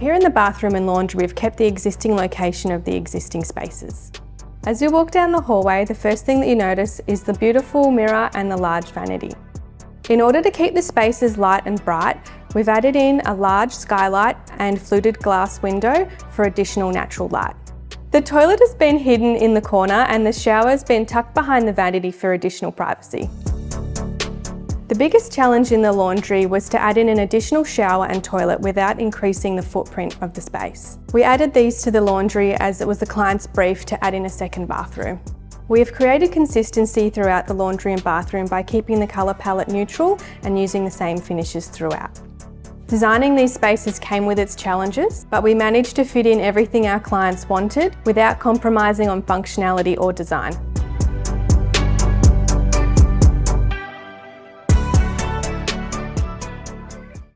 Here in the bathroom and laundry, we've kept the existing location of the existing spaces. As you walk down the hallway, the first thing that you notice is the beautiful mirror and the large vanity. In order to keep the spaces light and bright, we've added in a large skylight and fluted glass window for additional natural light. The toilet has been hidden in the corner and the shower has been tucked behind the vanity for additional privacy. The biggest challenge in the laundry was to add in an additional shower and toilet without increasing the footprint of the space. We added these to the laundry as it was the client's brief to add in a second bathroom. We have created consistency throughout the laundry and bathroom by keeping the colour palette neutral and using the same finishes throughout. Designing these spaces came with its challenges, but we managed to fit in everything our clients wanted without compromising on functionality or design.